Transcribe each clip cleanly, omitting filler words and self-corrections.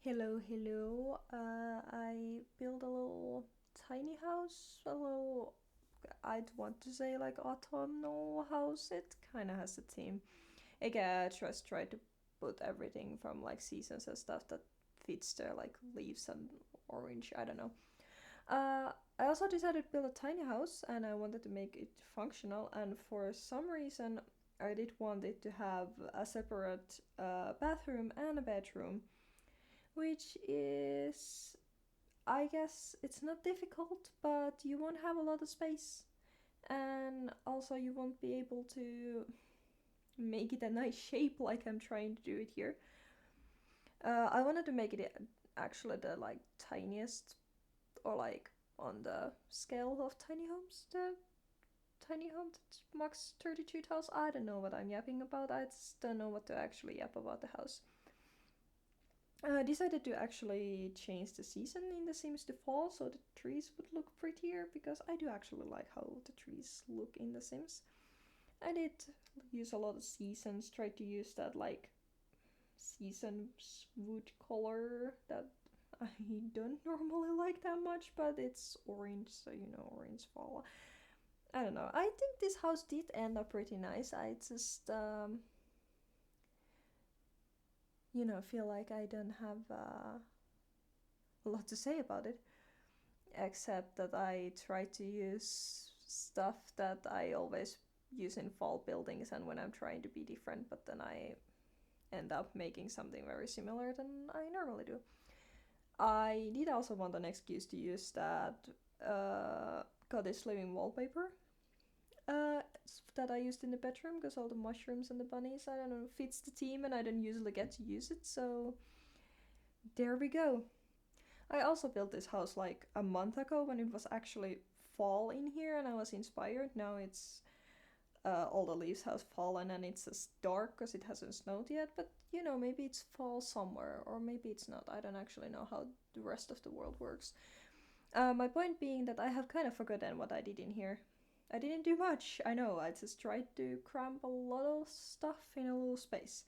Hello, hello. I built a little tiny house, a little, I'd want to say like autumnal house. It kind of has a theme. I just try to put everything from like seasons and stuff that fits there, like leaves and orange. I don't know. I also decided to build a tiny house and I wanted to make it functional. And for some reason, I did want it to have a separate bathroom and a bedroom, which is, I guess, it's not difficult, but you won't have a lot of space. And also, you won't be able to make it a nice shape like I'm trying to do it here. I wanted to make it actually the like tiniest, or like on the scale of tiny homes, the tiny home that max 32 tiles. I don't know what I'm yapping about. I just don't know what to actually yap about the house. I decided to actually change the season in The Sims to fall so the trees would look prettier because I do actually like how the trees look in The Sims. I did use a lot of seasons, tried to use that like seasons wood color that I don't normally like that much, but it's orange, so you know, orange fall. I don't know. I think this house did end up pretty nice. I just, feel like I don't have a lot to say about it, except that I try to use stuff that I always use in fall buildings and when I'm trying to be different, but then I end up making something very similar than I normally do. I did also want an excuse to use that cottage living wallpaper uh, that I used in the bedroom because all the mushrooms and the bunnies, I don't know, fits the theme and I don't usually get to use it, so there we go. I also built this house like a month ago when it was actually fall in here and I was inspired. Now it's all the leaves have fallen and it's just dark because it hasn't snowed yet, but you know, maybe it's fall somewhere or maybe it's not. I don't actually know how the rest of the world works. My point being that I have kind of forgotten what I did in here. I didn't do much, I know, I just tried to cram a lot of stuff in a little space.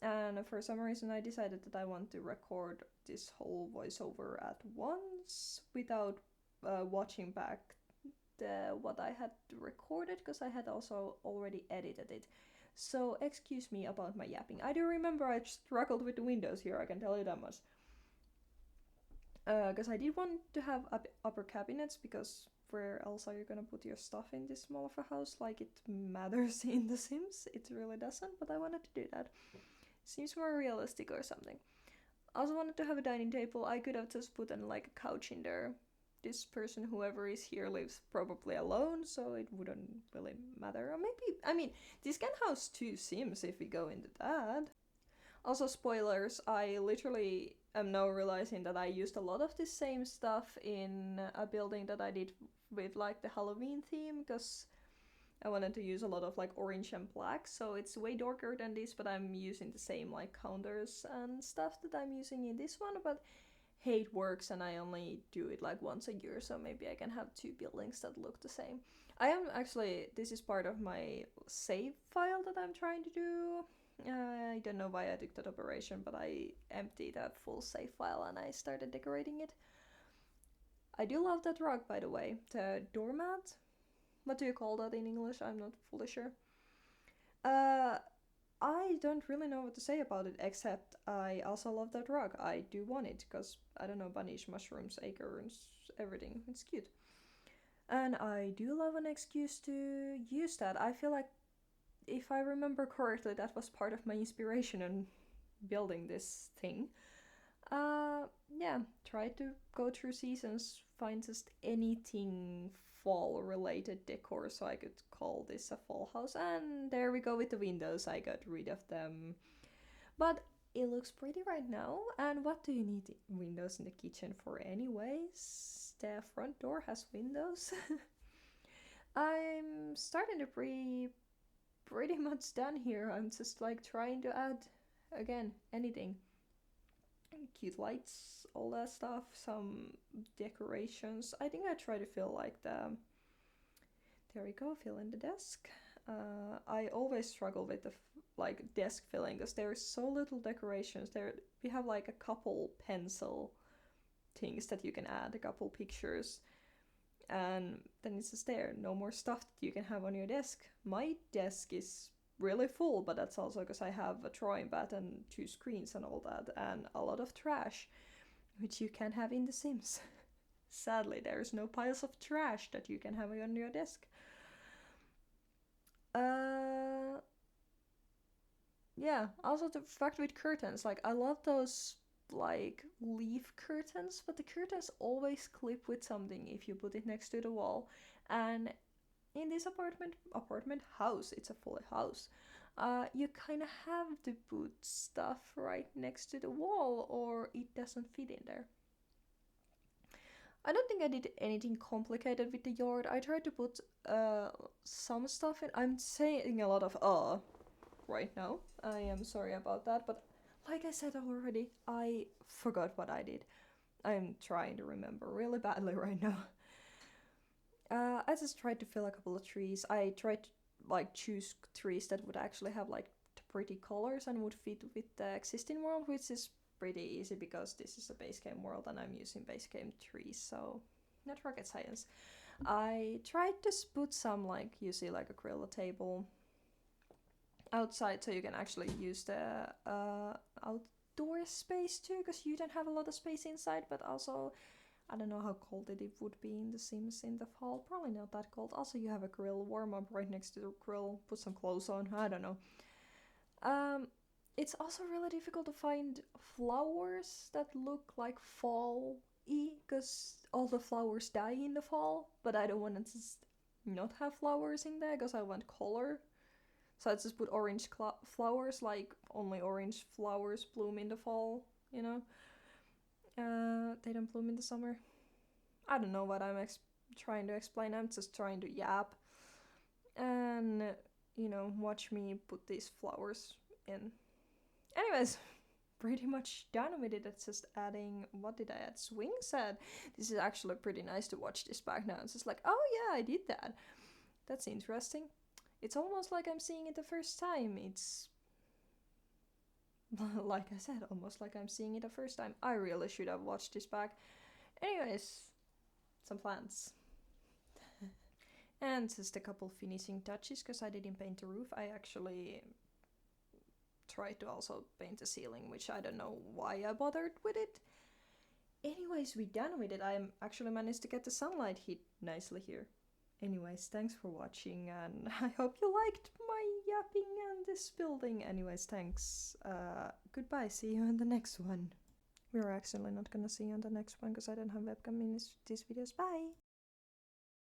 And for some reason, I decided that I want to record this whole voiceover at once without watching back what I had recorded because I had also already edited it. So excuse me about my yapping. I do remember I struggled with the windows here. I can tell you that much. Because I did want to have upper cabinets because where else are you gonna put your stuff in this small of a house? Like it matters in The Sims. It really doesn't. But I wanted to do that. Seems more realistic or something. I also wanted to have a dining table. I could have just put in like a couch in there. This person, whoever is here, lives probably alone, so it wouldn't really matter. Or maybe, I mean, this can house two Sims if we go into that. Also, spoilers, I literally am now realizing that I used a lot of the same stuff in a building that I did with like the Halloween theme, because I wanted to use a lot of like orange and black, so it's way darker than this, but I'm using the same like counters and stuff that I'm using in this one, but hey, it works and I only do it like once a year, so maybe I can have two buildings that look the same. I am actually, this is part of my save file that I'm trying to do. I don't know why I took that operation, but I emptied a full save file and I started decorating it. I do love that rug, by the way. The doormat? What do you call that in English? I'm not fully sure. Uh, I don't really know what to say about it, except I also love that rug. I do want it, because, I don't know, bunnies, mushrooms, acorns, everything. It's cute. And I do love an excuse to use that. I feel like, if I remember correctly, that was part of my inspiration in building this thing. Yeah, try to go through seasons, find just anything fall related decor so I could call this a fall house. And there we go with the windows, I got rid of them. But it looks pretty right now. And what do you need windows in the kitchen for, anyways? The front door has windows. I'm starting to be pretty much done here. I'm just like trying to add, again, anything, cute lights, all that stuff, some decorations. I think I try to fill like the, there we go, fill in the desk. I always struggle with the like desk filling because there's so little decorations. There we have like a couple pencil things that you can add, a couple pictures, and then it's just there. No more stuff that you can have on your desk. My desk is really full, but that's also because I have a drawing pad and two screens and all that, and a lot of trash, which you can have in The Sims. Sadly, there's no piles of trash that you can have on your desk. Uh, yeah. Also, the fact with curtains, like I love those like leaf curtains, but the curtains always clip with something if you put it next to the wall. And in this apartment house, it's a full house. You kind of have to put stuff right next to the wall, or it doesn't fit in there. I don't think I did anything complicated with the yard. I tried to put some stuff in. I'm saying a lot of right now. I am sorry about that, but like I said already, I forgot what I did. I'm trying to remember really badly right now. I just tried to fill a couple of trees. I tried to like choose trees that would actually have like pretty colors and would fit with the existing world, which is pretty easy because this is a base game world and I'm using base game trees, so not rocket science. I tried to put some like you see like a grill table outside so you can actually use the outdoor space too because you don't have a lot of space inside, but also I don't know how cold it would be in The Sims in the fall. Probably not that cold. Also, you have a grill, warm up right next to the grill, put some clothes on. I don't know. Um, it's also really difficult to find flowers that look like fall-y because all the flowers die in the fall. But I don't want to just not have flowers in there because I want color. So I just put orange flowers, like only orange flowers bloom in the fall. You know. They don't bloom in the summer. I don't know what I'm trying to explain. I'm just trying to yap and watch me put these flowers in. Anyways, pretty much done with it. It's just adding. What did I add? Swing set. This is actually pretty nice to watch this back now. It's just like, oh yeah, I did that. That's interesting. It's almost like I'm seeing it the first time. It's like I said, almost like I'm seeing it the first time. I really should have watched this back. Anyways, some plants. And just a couple finishing touches because I didn't paint the roof. I actually tried to also paint the ceiling, which I don't know why I bothered with it. Anyways, we're done with it. I actually managed to get the sunlight hit nicely here. Anyways, thanks for watching, and I hope you liked my yapping and this building. Anyways, thanks. Goodbye. See you in the next one. We're actually not gonna see you in the next one because I don't have webcam in these videos. Bye!